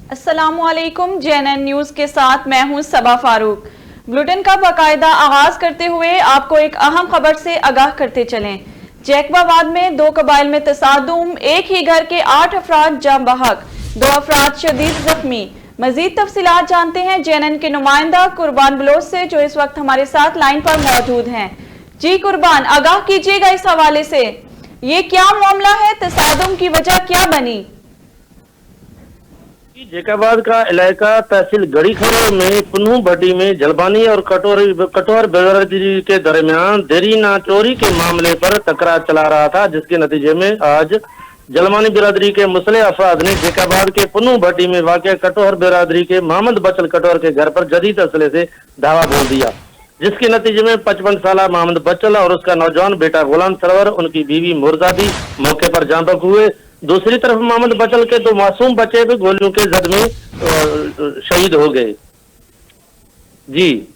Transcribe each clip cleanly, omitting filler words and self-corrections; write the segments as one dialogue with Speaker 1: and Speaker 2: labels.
Speaker 1: अस्सलामु अलैकुम। JNN news के साथ मैं हूं सबा फारूक। बुलेटिन का बाकायदा आगाज करते हुए आपको एक अहम खबर से आगाह करते चलें। जैकबाबाद में 2 कबाइल में तसादुम, एक ही घर के 8 अफराद जाम बहक, 2 अफराद शदीद जख्मी। मजीद तफसीलात जानते हैं JNN के नुमाइंदा कुर्बान बलोच से, जो इस वक्त हमारे साथ लाइन पर मौजूद हैं। जी कुर्बान, आगाह कीजिएगा इस हवाले से, ये क्या मामला है, तसादुम की वजह क्या बनी?
Speaker 2: जैकाबाद का इलाका तहसील गड़ी खड़े में पुनू भट्टी में जलबानी और कटोर बिरादरी के दरमियान देरी ना चोरी के मामले पर तकरार चला रहा था, जिसके नतीजे में आज जलबानी बिरादरी के मुसले अफराद ने जैकाबाद के पुनू भट्टी में वाक़ कटोर बिरादरी के मोहम्मद बचल कटोर के घर पर जदीद असले से धावा बोल दिया, जिसके नतीजे में 55 साल मोहम्मद बचल और उसका नौजवान बेटा गुलाम सरवर, उनकी बीवी मुर्जादी मौके पर जान बहक हुए। दूसरी तरफ मोहम्मद बचल के 2 मासूम बच्चे भी गोलियों के जद में शहीद हो गए। जी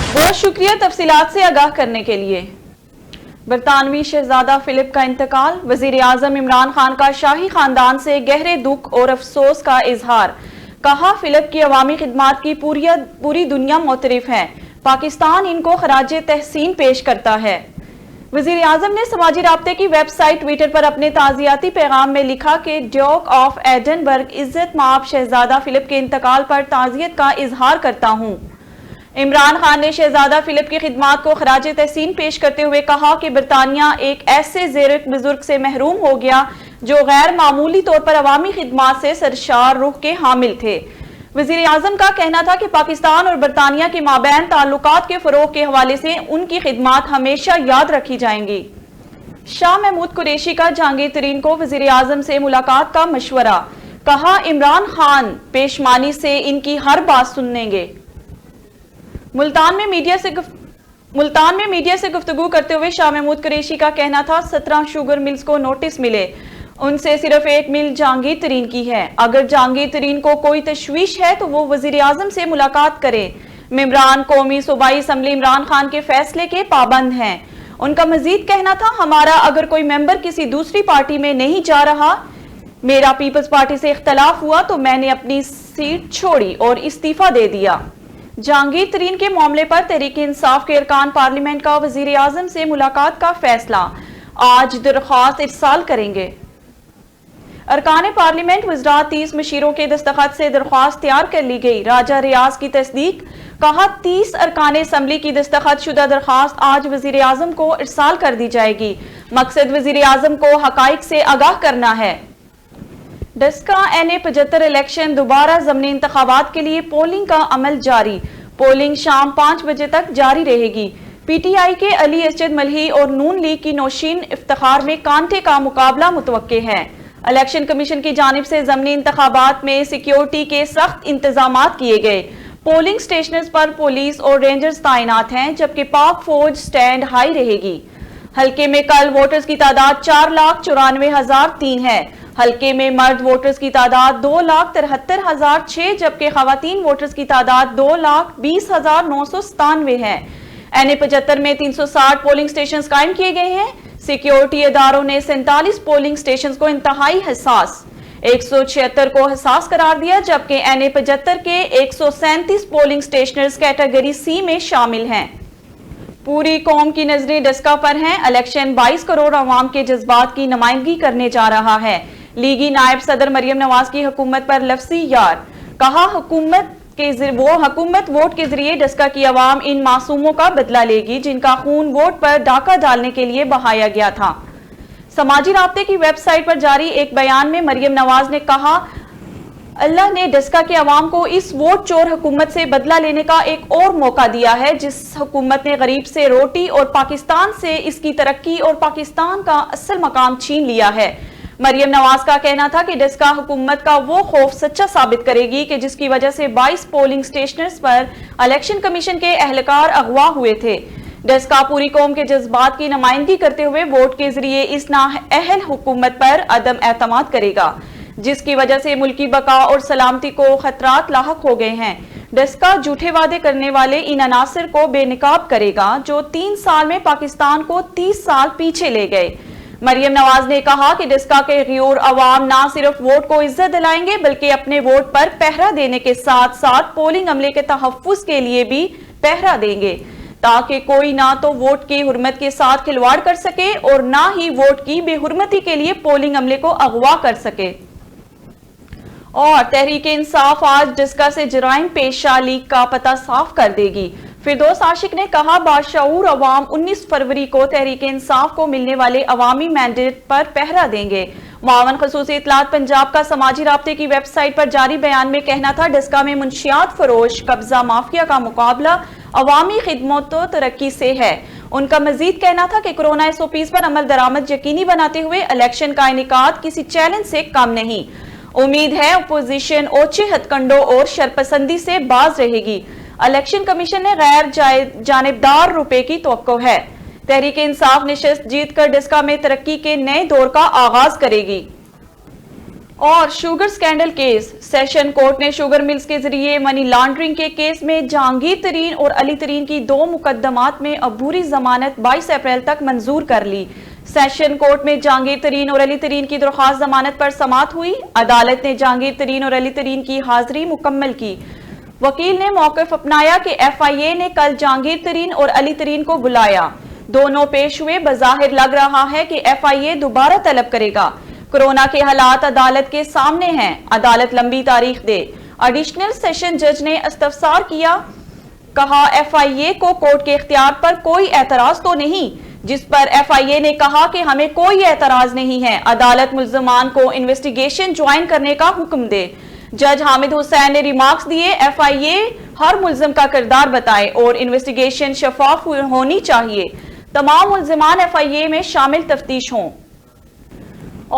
Speaker 1: बहुत शुक्रिया तफसीलात से आगाह करने के लिए। बरतानवी शहजादा फिलिप का इंतकाल, वजीर आजम इमरान खान का शाही खानदान से गहरे दुख और अफसोस का इजहार। कहा, फिलिप की अवामी खिदमात की पूरी दुनिया मोतरिफ है, पाकिस्तान इनको खराज तहसीन पेश करता है। वजीर आजम ने समाजी राब्ते की वेबसाइट ट्विटर पर अपने ताजियाती पैगाम में लिखा कि ड्यूक ऑफ एडनबर्ग इज्जत माब शहजादा फिलिप के इंतकाल पर ताजियत का इजहार करता हूँ। इमरान खान ने शहजादा फिलिप की खिदमात को खराज तहसीन पेश करते हुए कहा कि बरतानिया एक ऐसे ज़ेरत बुजुर्ग से महरूम हो गया जो गैर मामूली तौर पर अवामी खिदमात से सरशार रुख के हामिल थे। वजीर आजम का कहना था कि पाकिस्तान और बरतानिया के माबैन ताल्लुकात के फरोग के हवाले से उनकी खिदमात हमेशा याद रखी जाएंगी। शाह महमूद कुरैशी का जहांगीर तरीन को वजीर आजम से मुलाकात का मशवरा। कहा, इमरान खान पेशमानी से इनकी हर बात सुनेंगे। मुल्तान में मीडिया से गुफ्तगू करते हुए शाह महमूद कुरैशी का कहना था, 17 शुगर मिल्स को नोटिस मिले, उनसे सिर्फ एक मिल जहांगीर तरीन की है। अगर जहांगीर तरीन को कोई तशवीश है तो वो वजीर आजम से मुलाकात करें। मेंबरान कौमी सूबाई असम्बली इमरान खान के फैसले के पाबंद हैं। उनका मजीद कहना था, हमारा अगर कोई मेंबर किसी दूसरी पार्टी में नहीं जा रहा, मेरा पीपल्स पार्टी से इख्तलाफ हुआ तो मैंने अपनी सीट छोड़ी और इस्तीफा दे दिया। जहांगीर तरीन के मामले पर तहरीक इंसाफ के अरकान पार्लियामेंट का वजीर आजम से मुलाकात का फैसला, आज दरख्वास्त इरसाल करेंगे। अरकान पार्लियामेंट वज़रात 30 मशीरों के दस्तखत से दरख्वास्त तैयार कर ली गई, राजा रियाज की तस्दीक। कहा, 30 अरकान असम्बली की दस्तखत शुदा दरख्वास्त आज वजीर आजम को इरसाल कर दी जाएगी। मकसद वजीर आजम को हकाइक से आगाह करना है। डस्का NA-75 इलेक्शन दोबारा ज़मनी इंतखाबात के लिए पोलिंग का अमल जारी। पोलिंग शाम 5 बजे तक जारी रहेगी। PTI के अली असजद मलही और नून लीग की नौशीन इफ्तिखार में कांटे का मुकाबला मुतवक्के है। इलेक्शन कमीशन की जानिब से ज़मनी इंतखाबात में सिक्योरिटी के सख्त इंतजामात किए गए। पोलिंग स्टेशनों पर पुलिस और रेंजर्स तैनात हैं, जबकि पाक फौज स्टैंड हाई रहेगी। हल्के में कल वोटर्स की तादाद 4,94,003 है। हल्के में मर्द वोटर्स की तादाद 2,73,006, जबकि खवातीन वोटर्स की तादाद 2,20,997 है। NA-75 में 360 पोलिंग स्टेशन कायम किए गए हैं। सिक्योरिटी इदारों ने 47 पोलिंग स्टेशन को इंतहाई हसास, 176 को हसास करार दिया, जबकि NA-75 के 137 पोलिंग स्टेशन कैटेगरी C में शामिल हैं। पूरी कौम की नजरें डस्का पर हैं। इलेक्शन 22 करोड़ अवाम के जज्बात की नुमाइंदगी करने जा रहा है। लीगी नायब सदर मरियम नवाज की हुकूमत पर लफ्जी यार। कहा, हुकूमत वोट के जरिए डस्का की अवाम इन मासूमों का बदला लेगी जिनका खून वोट पर डाका डालने के लिए बहाया गया था। समाजी राब्ते की वेबसाइट पर जारी एक बयान में मरियम नवाज ने कहा, अल्लाह ने डस्का के अवाम को इस वोट चोर हुकूमत से बदला लेने का एक और मौका दिया है, जिस हुकूमत ने गरीब से रोटी और पाकिस्तान से इसकी तरक्की और पाकिस्तान का असल मकाम छीन लिया है। मरियम नवाज का कहना था कि डस्का हुकूमत का वो खौफ सच्चा साबित करेगी कि जिसकी वजह से 22 पोलिंग स्टेशनर्स पर इलेक्शन कमीशन के एहलकार अगवा हुए थे। डस्का पूरी कौम के जज्बात की नुमाइंदगी करते हुए वोट के जरिए इस नाअहल हुकूमत पर अदम एतमाद करेगा, जिसकी वजह से मुल्की बका और सलामती को खतरात लाहक हो गए हैं। डस्का झूठे वादे करने वाले इन अनासर को बेनकाब करेगा जो 3 साल में पाकिस्तान को 30 साल पीछे ले गए। مریم نواز نے کہا کہ ڈسکا کے غیور عوام نہ صرف ووٹ کو عزت دلائیں گے بلکہ اپنے ووٹ پر پہرا دینے کے ساتھ ساتھ پولنگ عملے کے تحفظ کے لیے بھی پہرا دیں گے تاکہ کوئی نہ تو ووٹ کی حرمت کے ساتھ کھلواڑ کر سکے اور نہ ہی ووٹ کی بے حرمتی کے لیے پولنگ عملے کو اغوا کر سکے۔ اور تحریک انصاف آج ڈسکا سے جرائم پیشہ لیگ کا پتہ صاف کر دے گی۔ فردوس عاشق نے کہا باشعور عوام 19 فروری کو تحریک انصاف کو ملنے والے عوامی مینڈیٹ پر پہرا دیں گے۔ معاون خصوصی اطلاعات پنجاب کا سماجی رابطے کی ویب سائٹ پر جاری بیان میں کہنا تھا ڈسکا میں منشیات فروش قبضہ مافیا کا مقابلہ عوامی خدمت و ترقی سے ہے۔ ان کا مزید کہنا تھا کہ کورونا SOPs پر عمل درآمد یقینی بناتے ہوئے الیکشن کا انعقاد کسی چیلنج سے کم نہیں۔ امید ہے اپوزیشن اوچھے ہتھ کنڈوں اور شرپسندی سے باز رہے گی۔ الیکشن کمیشن نے غیر جانبدار روپے کی توقع ہے۔ تحریک انصاف نشست جیت کر ڈسکا میں ترقی کے نئے دور کا آغاز کرے گی۔ اور sugar scandal case, session court نے شوگر ملز کے ذریعے منی لانڈرنگ کے کیس میں جہانگیر ترین اور علی ترین کی 2 مقدمات میں عبوری ضمانت 22 اپریل تک منظور کر لی۔ سیشن کورٹ میں جہانگیر ترین اور علی ترین کی درخواست ضمانت پر سماعت ہوئی۔ عدالت نے جہانگیر ترین اور علی ترین کی حاضری مکمل کی۔ وکیل نے موقف اپنایا کہ FIA نے کل جہانگیر ترین اور علی ترین کو بلایا، دونوں پیش ہوئے۔ بظاہر لگ رہا ہے کہ FIA دوبارہ طلب کرے گا۔ کورونا کے حالات عدالت کے سامنے ہیں، عدالت لمبی تاریخ دے۔ ایڈیشنل سیشن جج نے استفسار کیا، کہا FIA کو کورٹ کے اختیار پر کوئی اعتراض تو نہیں، جس پر FIA نے کہا کہ ہمیں کوئی اعتراض نہیں ہے۔ عدالت ملزمان کو انویسٹیگیشن جوائن کرنے کا حکم دے۔ جج حامد حسین نے ریمارکس دیے، FIA ہر ملزم کا کردار بتائے اور انویسٹیگیشن شفاف ہونی چاہیے۔ تمام ملزمان FIA میں شامل تفتیش ہوں۔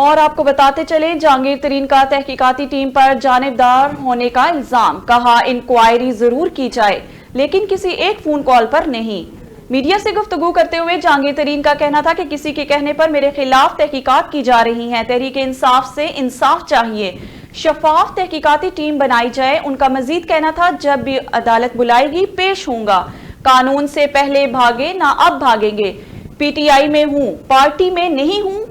Speaker 1: اور آپ کو بتاتے چلے جہانگیر ترین کا تحقیقاتی ٹیم پر جانبدار ہونے کا الزام، کہا انکوائری ضرور کی جائے لیکن کسی ایک فون کال پر نہیں۔ میڈیا سے گفتگو کرتے ہوئے جہانگیر ترین کا کہنا تھا کہ کسی کے کہنے پر میرے خلاف تحقیقات کی جا رہی ہیں، تحریک انصاف سے انصاف چاہیے، شفاف تحقیقاتی ٹیم بنائی جائے۔ ان کا مزید کہنا تھا جب بھی عدالت بلائے گی پیش ہوں گا، قانون سے پہلے بھاگے نہ اب بھاگیں گے۔ PTI میں ہوں، پارٹی میں نہیں ہوں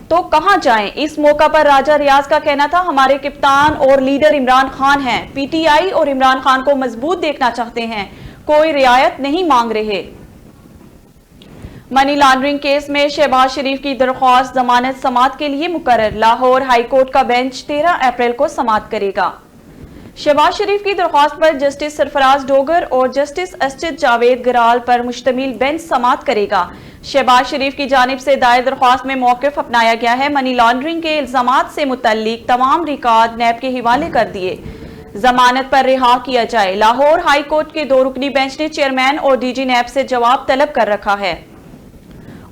Speaker 1: تو کہاں جائیں۔ اس موقع پر راجہ ریاض کا کہنا تھا ہمارے کپتان اور لیڈر عمران خان ہیں، PTI اور عمران خان کو مضبوط دیکھنا چاہتے ہیں، کوئی رعایت نہیں مانگ رہے۔ منی لانڈرنگ کیس میں شہباز شریف کی درخواست ضمانت سماعت کے لیے مقرر، لاہور ہائی کورٹ کا بینچ 13 اپریل کو سماعت کرے گا۔ شہباز شریف کی درخواست پر جسٹس سرفراز ڈوگر اور جسٹس اسجد جاوید گرال پر مشتمل بینچ سماعت کرے گا۔ شہباز شریف کی جانب سے دائر درخواست میں موقف اپنایا گیا ہے، منی لانڈرنگ کے الزامات سے متعلق تمام ریکارڈ نیب کے حوالے کر دیے، ضمانت پر رہا کیا جائے۔ لاہور ہائی کورٹ کے 2 رکنی بینچ نے چیئرمین اور DG نیب سے جواب طلب کر رکھا ہے۔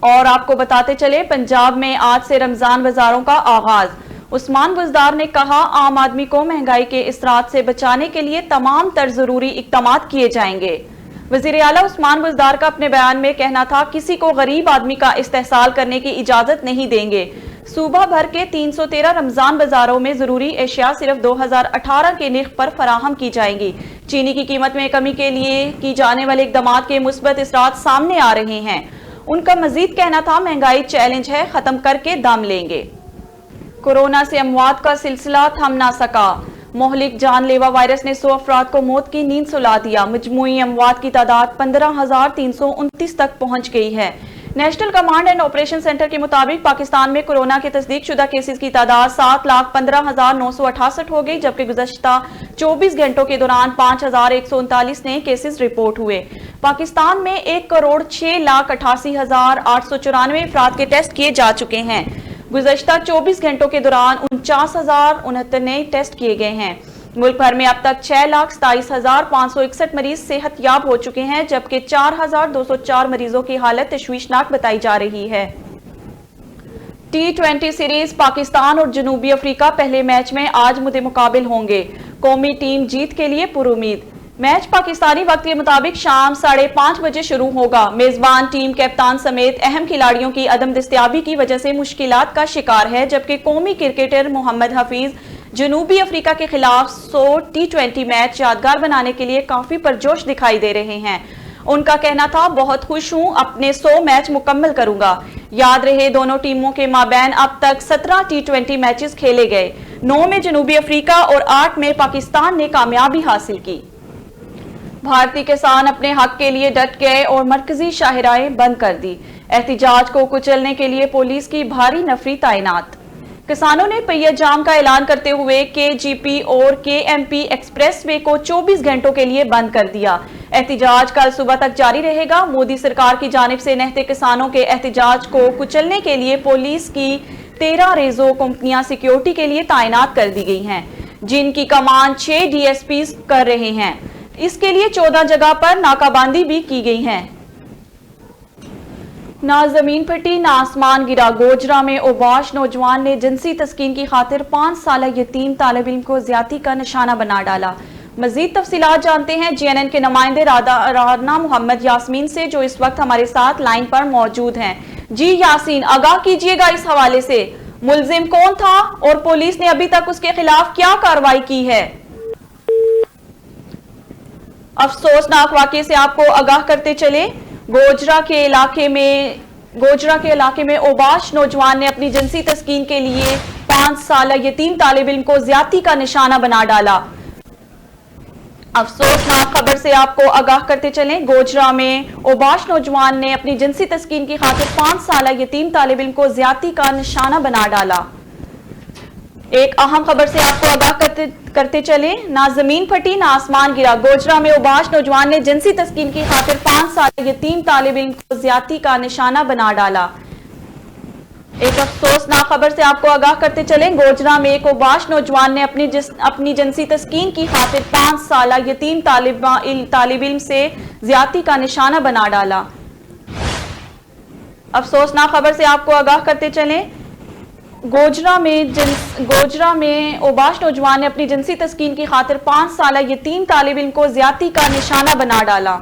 Speaker 1: اور آپ کو بتاتے چلے پنجاب میں آج سے رمضان بازاروں کا آغاز۔ عثمان بزدار نے کہا عام آدمی کو مہنگائی کے اثرات سے بچانے کے لیے تمام تر ضروری اقدامات کیے جائیں گے۔ وزیر اعلیٰ عثمان بزدار کا اپنے بیان میں کہنا تھا کسی کو غریب آدمی کا استحصال کرنے کی اجازت نہیں دیں گے۔ صوبہ بھر کے 313 رمضان بازاروں میں ضروری اشیاء صرف 2018 کے نرخ پر فراہم کی جائیں گی۔ چینی کی قیمت میں کمی کے لیے کی جانے والے اقدامات کے مثبت اثرات سامنے آ رہے ہیں۔ ان کا مزید کہنا تھا مہنگائی چیلنج ہے، ختم کر کے دم لیں گے۔ کورونا سے اموات کا سلسلہ تھم نہ سکا، مہلک جان لیوا وائرس نے 100 افراد کو موت کی نیند سلا دیا، مجموعی اموات کی تعداد 15,329 تک پہنچ گئی ہے۔ National command and operation centre کے مطابق پاکستان میں کورونا کے تصدیق شدہ کیسز کی تعداد 7,15,968 ہو گئی، جبکہ گزشتہ 24 گھنٹوں کے دوران 5,139 نئے کیسز رپورٹ ہوئے۔ پاکستان میں 1,06,88,894 افراد کے ٹیسٹ کیے جا چکے ہیں۔ گزشتہ 24 گھنٹوں کے دوران 49,069 نئے ٹیسٹ کیے گئے ہیں۔ ملک بھر میں اب تک 6,27,561 مریض صحت یاب ہو چکے ہیں، جبکہ 4,204 مریضوں کی حالت تشویشناک بتائی جا رہی ہے۔ T20 سیریز پاکستان اور جنوبی افریقہ پہلے میچ میں آج مقابل ہوں گے، قومی ٹیم جیت کے لیے پر امید۔ میچ پاکستانی وقت کے مطابق شام 5:30 بجے شروع ہوگا۔ میزبان ٹیم کپتان سمیت اہم کھلاڑیوں کی عدم دستیابی کی وجہ سے مشکلات کا شکار ہے، جبکہ قومی کرکٹر محمد حفیظ جنوبی افریقہ کے خلاف 100 T20 میچ یادگار بنانے کے لیے کافی پرجوش دکھائی دے رہے ہیں۔ ان کا کہنا تھا بہت خوش ہوں، اپنے 100 میچ مکمل کروں گا۔ याद रहे दोनों टीमों के माबैन अब तक 17 T20 मैचेस खेले गए। 9 में जनूबी अफ्रीका और 8 में पाकिस्तान ने कामयाबी हासिल की। भारतीय किसान अपने हक के लिए डट गए और मरकजी शाहराहें बंद कर दी। एहतिजाज को कुचलने के लिए पुलिस की भारी नफरी तैनात। किसानों ने पहिया जाम का ऐलान करते हुए KGP और KMP एक्सप्रेसवे को 24 घंटों के लिए बंद कर दिया। एहतिजाज कल सुबह तक जारी रहेगा। मोदी सरकार की जानिब से निहत्ते किसानों के एहतिजाज को कुचलने के लिए पुलिस की 13 रेजो कंपनियां सिक्योरिटी के लिए तैनात कर दी गई हैं, जिनकी कमान 6 DSPs कर रहे हैं। इसके लिए 14 जगह पर नाकाबंदी भी की गई है। ना जमीन फटी ना आसमान गिरा। गोजरा में ओबाश नौजवान ने जिनसी तस्कीन की खातिर 5 साला यतीम तालिब इल्म को ज्यादती का निशाना बना डाला। मजीद तफसीलात जानते हैं JNN के नुमाइंदे राना मोहम्मद यास्मीन से, जो इस वक्त हमारे साथ लाइन पर मौजूद हैं। जी यासीन, आगाह कीजिएगा इस हवाले से, मुलजिम कौन था और पुलिस ने अभी तक उसके खिलाफ क्या कार्रवाई की है? अफसोसनाक वाकये से आपको आगाह करते चले, गोजरा के इलाके में ओबाश नौजवान ने अपनी जिनसी तस्कीन के लिए 5 साला यतीम तालिब इल्म को ज्यादती का निशाना बना डाला। अफसोसनाक खबर से आपको आगाह करते चलें, गोजरा में ओबाश नौजवान ने अपनी जिनसी तस्कीन की खातिर 5 साला यतीम तालिब इल्म को ज्यादती का निशाना बना डाला। एक अहम खबर से आपको आगाह करते चले, ना जमीन फटी ना आसमान गिरा। गोजरा में ओबाश नौजवान ने जिनसी तस्कीन की खातिर 5 साल यतीम तालिब इल्म को ज्यादती का निशाना बना डाला। एक अफसोसनाक खबर से आपको आगाह करते चले, गोजरा में एक ओबाश नौजवान ने अपनी जिनसी तस्कीन की खातिर 5 साल यतीम तालिब इल्म से ज्यादती का निशाना बना डाला। अफसोसनाक खबर से आपको आगाह करते चले, गोजरा में ओबाश नौजवान ने अपनी जिनसी तस्कीन की खातिर 5 साल यतीम तालिब इल्म को ज्यादती का निशाना बना डाला।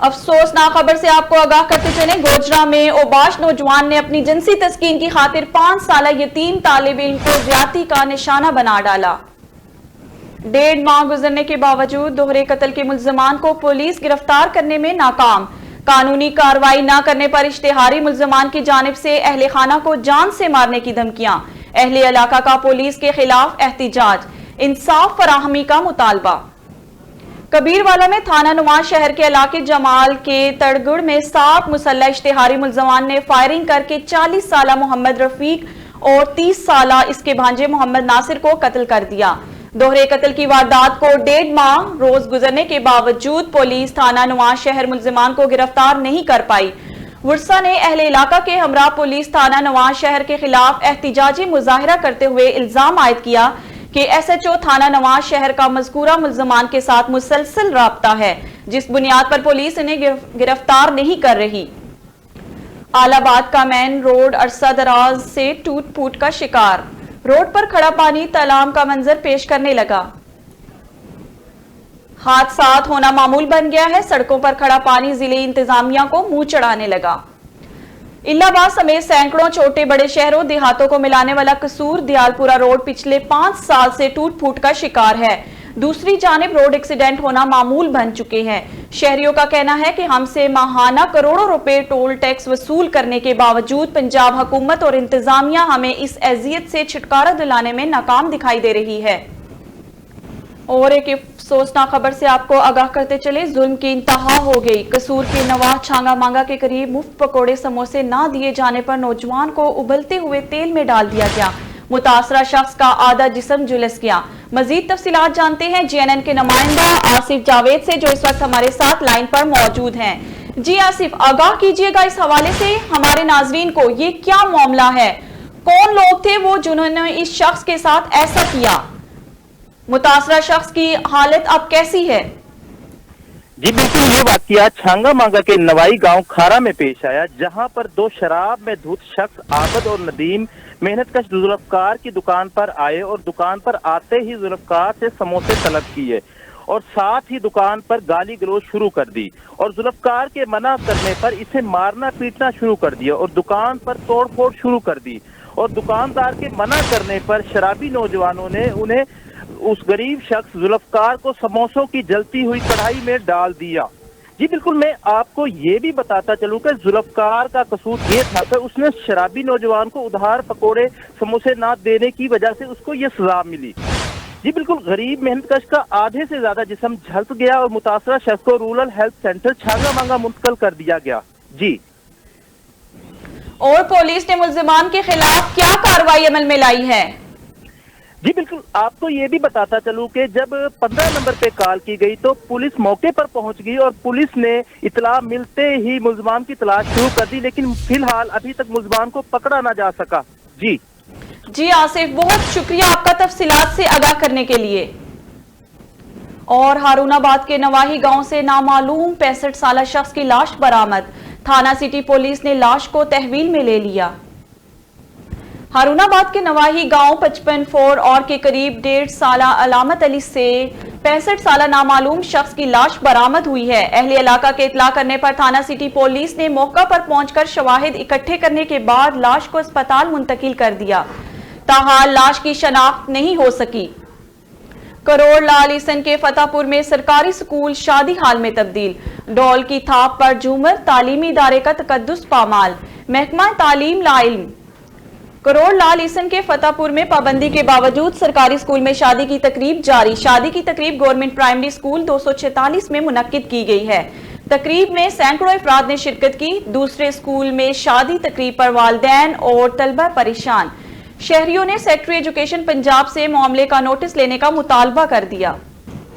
Speaker 1: अफसोसनाक खबर से आपको आगाह करते चले, गोजरा में ओबाश नौजवान ने अपनी जिनसी तस्कीन की खातिर 5 साल यतीम तालिब इल्म को ज्यादती का निशाना बना डाला। 1.5 माह गुजरने के बावजूद दोहरे कत्ल के मुल्जिमान को पुलिस गिरफ्तार करने में नाकाम। कानूनी कार्रवाई न करने पर इश्तिहारी मुल्जिमान की जानिब से अहले खाना को जान से मारने की धमकियां। अहले इलाका का पुलिस के खिलाफ एहतिजाज, इंसाफ फराहमी का मुतालबा। कबीरवाला में थाना नुमा शहर के इलाके जमाल के तड़गुड़ में 7 मुसल्लह इश्तिहारी मुल्जिमान ने फायरिंग करके 40 साला मोहम्मद रफीक और 30 साला इसके भांजे मोहम्मद नासिर को कत्ल कर दिया। दोहरे कत्ल की वारदात को 1.5 माह रोज गुजरने के बावजूद पुलिस थाना नवाज शहर मुल्जिमान को गिरफ्तार नहीं कर पाई। वर्सा ने अहले इलाका के हमरा पुलिस थाना नवाज शहर के खिलाफ एहतिजाजी मुजाहिरा करते हुए इल्जाम आयद किया कि SHO थाना नवाज शहर का मज़कूरा मुल्जिमान के साथ मुसलसल राब्ता है, जिस बुनियाद पर पुलिस इन्हें गिरफ्तार नहीं कर रही। आलाबाद का मेन रोड अरसा दराज से टूट फूट का शिकार। रोड पर खड़ा पानी तालाब का मंजर पेश करने लगा। हादसात होना मामूल बन गया है। सड़कों पर खड़ा पानी जिले इंतजामिया को मुंह चढ़ाने लगा। इलाहाबाद समेत सैकड़ों छोटे बड़े शहरों देहातों को मिलाने वाला कसूर दियालपुरा रोड पिछले 5 साल से टूट फूट का शिकार है। दूसरी जानिब रोड एक्सीडेंट होना मामूल बन चुके हैं। शहरियों का कहना है कि हमसे माहाना करोड़ों रुपए टोल टैक्स वसूल करने के बावजूद पंजाब हुकूमत और इंतजामिया हमें इस अजियत से छुटकारा दिलाने में नाकाम दिखाई दे रही है। और एक अफसोसनाक खबर से आपको आगाह करते चले, जुल्म की इंतहा हो गई। कसूर के नवाह छांगा मांगा के करीब मुफ्त पकोड़े समोसे ना दिए जाने पर नौजवान को उबलते हुए तेल में डाल दिया गया। मुतासरा शख्स का आधा जिस्म झुलस गया। मजीद तफसीलात जानते हैं JNN के नुमाइंदा आसिफ जावेद से, जो इस वक्त हमारे साथ लाइन पर मौजूद हैं। जी आसिफ, आगाह कीजिएगा इस हवाले से हमारे नाजरीन को, ये क्या मामला है? कौन लोग थे वो जिन्होंने इस शख्स के साथ ऐसा किया? मुतासरा शख्स की हालत अब कैसी है?
Speaker 3: जी बिल्कुल, ये वाकया छांगा मांगा के नवाई गांव खारा में पेश आया, जहां पर 2 शराब में धुत शख्स आबद और नदीम मेहनतकश जुल्फकार की दुकान पर आए और दुकान पर आते ही जुल्फकार से समोसे तलब किए और साथ ही दुकान पर गाली गलौज शुरू कर दी और जुल्फकार के मना करने पर इसे मारना पीटना शुरू कर दिया और दुकान पर तोड़फोड़ शुरू कर दी और दुकानदार के मना करने पर शराबी नौजवानों ने उन्हें उस गरीब शख्स जुल्फकार को समोसों की जलती हुई कढ़ाई में डाल दिया جی بالکل، میں آپ کو یہ بھی بتاتا چلوں کہ ذوالفقار کا قصور یہ تھا کہ اس نے شرابی نوجوان کو ادھار پکوڑے سموسے نہ دینے کی وجہ سے اس کو یہ سزا ملی۔ جی بالکل، غریب محنت کش کا آدھے سے زیادہ جسم جھلس گیا اور متاثرہ شخص کو رورل ہیلتھ سینٹر چھانگا مانگا منتقل کر دیا گیا۔ جی
Speaker 1: اور پولیس نے ملزمان کے خلاف کیا کارروائی عمل میں لائی ہے؟
Speaker 3: جی بالکل، آپ کو یہ بھی بتاتا چلوں کہ جب 15 نمبر پہ کال کی گئی تو پولیس موقع پر پہنچ گئی اور پولیس نے اطلاع ملتے ہی ملزمان کی تلاش شروع کر دی، لیکن فی الحال ابھی تک ملزمان کو پکڑا نہ جا سکا۔ جی
Speaker 1: آصف، بہت شکریہ آپ کا تفصیلات سے آگاہ کرنے کے لیے۔ اور ہارون آباد کے نواحی گاؤں سے نامعلوم 65 سالہ شخص کی لاش برآمد، تھانہ سٹی پولیس نے لاش کو تحویل میں لے لیا۔ ہارون آباد کے نواحی گاؤں 55 اور کے قریب 1.5 سالہ علامت علی سے 65 سالہ نامعلوم شخص کی لاش برآمد ہوئی ہے۔ اہل علاقہ کے اطلاع کرنے پر تھانہ سٹی پولیس نے موقع پر پہنچ کر شواہد اکٹھے کرنے کے بعد لاش کو اسپتال منتقل کر دیا، تاحال لاش کی شناخت نہیں ہو سکی۔ کروڑ لال عیسن کے فتح پور میں سرکاری سکول شادی حال میں تبدیل، ڈول کی تھاپ پر جھومر، تعلیمی ادارے کا تقدس پامال، محکمہ تعلیم لا علم۔ کروڑ لال عیسن کے فتح پور میں پابندی کے باوجود سرکاری سکول میں شادی کی تقریب جاری۔ شادی کی تقریب گورنمنٹ پرائمری سکول 246 میں منعقد کی گئی ہے۔ تقریب میں سینکڑوں افراد نے شرکت کی۔ دوسرے سکول میں شادی تقریب پر والدین اور طلبہ پریشان، شہریوں نے سیکٹری ایجوکیشن پنجاب سے معاملے کا نوٹس لینے کا مطالبہ کر دیا۔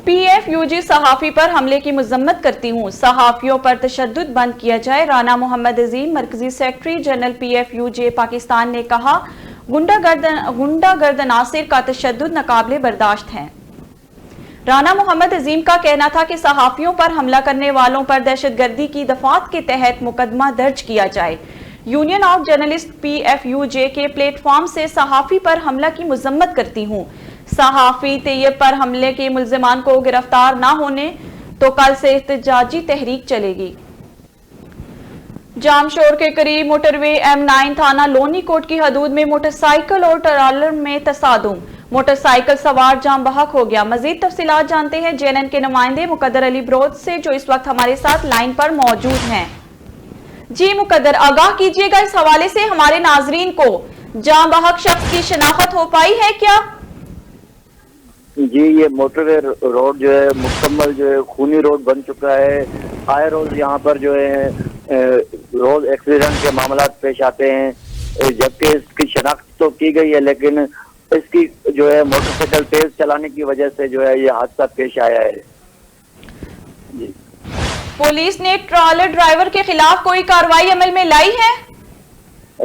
Speaker 1: پی ایف یو جی صحافی پر حملے کی مذمت کرتی ہوں، صحافیوں پر تشدد بند کیا جائے، رانا محمد عظیم مرکزی secretary general P F U J Pakistan نے کہا، گنڈا گرد عناصر کا تشدد ناقابل برداشت ہے۔ رانا محمد عظیم کا کہنا تھا کہ صحافیوں پر حملہ کرنے والوں پر دہشت گردی کی دفعات کے تحت مقدمہ درج کیا جائے۔ Union of journalist P F U J کے پلیٹ فارم سے صحافی پر حملہ کی مذمت کرتی ہوں، صحافی طیب پر حملے کے ملزمان کو گرفتار نہ ہونے تو کل سے احتجاجی تحریک چلے گی۔ جام شور کے قریب موٹر وے M9 تھانہ لونی کوٹ کی حدود میں موٹر سائیکل اور ٹرالر میں تصادم، موٹر سائیکل سوار جام بحق ہو گیا۔ مزید تفصیلات جانتے ہیں JNN کے نمائندے مقدر علی برود سے، جو اس وقت ہمارے ساتھ لائن پر موجود ہیں۔ جی مقدر، آگاہ کیجیے گا اس حوالے سے ہمارے ناظرین کو، جام بحق شخص کی شناخت ہو پائی ہے کیا؟
Speaker 4: جی، یہ موٹر وے روڈ جو ہے مکمل جو ہے خونی روڈ بن چکا ہے۔ آئے روز یہاں پر جو ہے روز ایکسیڈنٹ کے معاملات پیش آتے ہیں، جبکہ اس کی شناخت تو کی گئی ہے، لیکن اس کی جو ہے موٹر سائیکل تیز چلانے کی وجہ سے جو ہے یہ حادثہ پیش آیا ہے۔ جی،
Speaker 1: پولیس نے ٹرالر ڈرائیور کے خلاف کوئی کارروائی عمل میں لائی ہے؟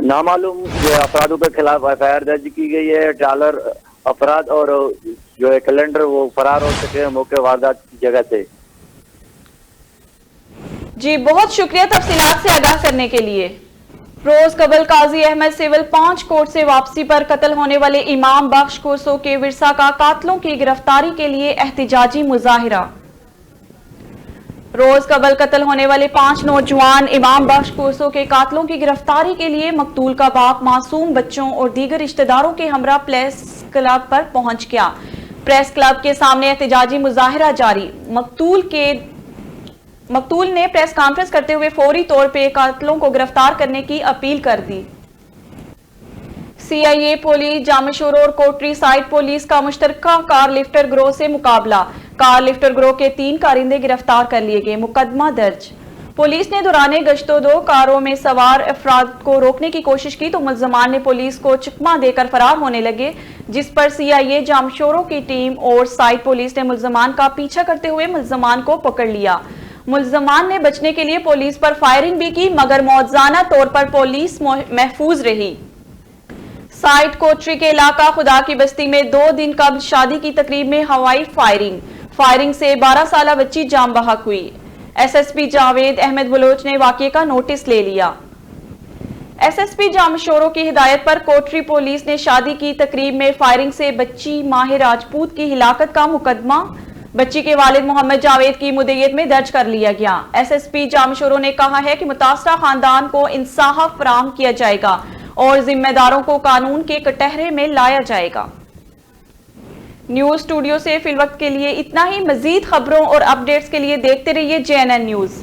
Speaker 4: نامعلوم جو افرادوں کے خلاف FIR درج کی گئی ہے۔ ٹرالر افراد اور جو ہے کلنڈر وہ فرار ہو سکے ہیں موقع واردات کی جگہ سے۔
Speaker 1: جی بہت شکریہ تفصیلات سے آگاہ کرنے کے لیے۔ روز قبل قاضی احمد سیول 5 کورٹ سے واپسی پر قتل ہونے والے امام بخش کوسو کے ورثہ کا قاتلوں کی گرفتاری کے لیے احتجاجی مظاہرہ۔ روز قبل قتل ہونے والے 5 نوجوان امام بخش کوسو کے قاتلوں کی گرفتاری کے لیے مقتول کا باپ معصوم بچوں اور دیگر رشتہ داروں کے ہمراہ پریس کلب پر پہنچ گیا۔ پریس کلب کے سامنے احتجاجی مظاہرہ جاری۔ مقتول نے پریس کانفرنس کرتے ہوئے فوری طور پہ قاتلوں کو گرفتار کرنے کی اپیل کر دی۔ CIA پولیس، جامع شورو اور کوٹری سائٹ پولیس کا مشترکہ کار لفٹر گروہ سے مقابلہ، کار لفٹر گروہ کے 3 کارندے گرفتار کر لیے گئے، مقدمہ درج۔ پولیس نے دوران گشتوں 2 کاروں میں سوار افراد کو روکنے کی کوشش کی تو ملزمان نے پولیس کو چکمہ دے کر فرار ہونے لگے، جس پر CIA جام شورو کی ٹیم اور سائٹ پولیس نے ملزمان کا پیچھا کرتے ہوئے ملزمان کو پکڑ لیا۔ ملزمان نے بچنے کے لیے پولیس پر فائرنگ بھی کی، مگر موزانہ طور پر پولیس محفوظ رہی۔ سائٹ کوٹری کے علاقہ خدا کی بستی میں 2 دن قبل شادی کی تقریب میں ہوائی فائرنگ سے 12 سالہ بچی جام بحق ہوئی۔ SSP جاوید احمد بلوچ نے واقعے کا نوٹس لے لیا۔ SSP جام شورو کی ہدایت پر کوٹری پولیس نے شادی کی تقریب میں فائرنگ سے بچی ماہر راجپوت کی ہلاکت کا مقدمہ بچی کے والد محمد جاوید کی مدعیت میں درج کر لیا گیا۔ SSP جام شورو نے کہا ہے کہ متاثرہ خاندان کو انصاف فراہم کیا جائے گا اور ذمہ داروں کو قانون کے کٹہرے میں لایا جائے گا۔ نیوز اسٹوڈیو سے فی الوقت کے لیے اتنا ہی. مزید خبروں اور اپڈیٹس کے لیے دیکھتے رہیے JNN نیوز.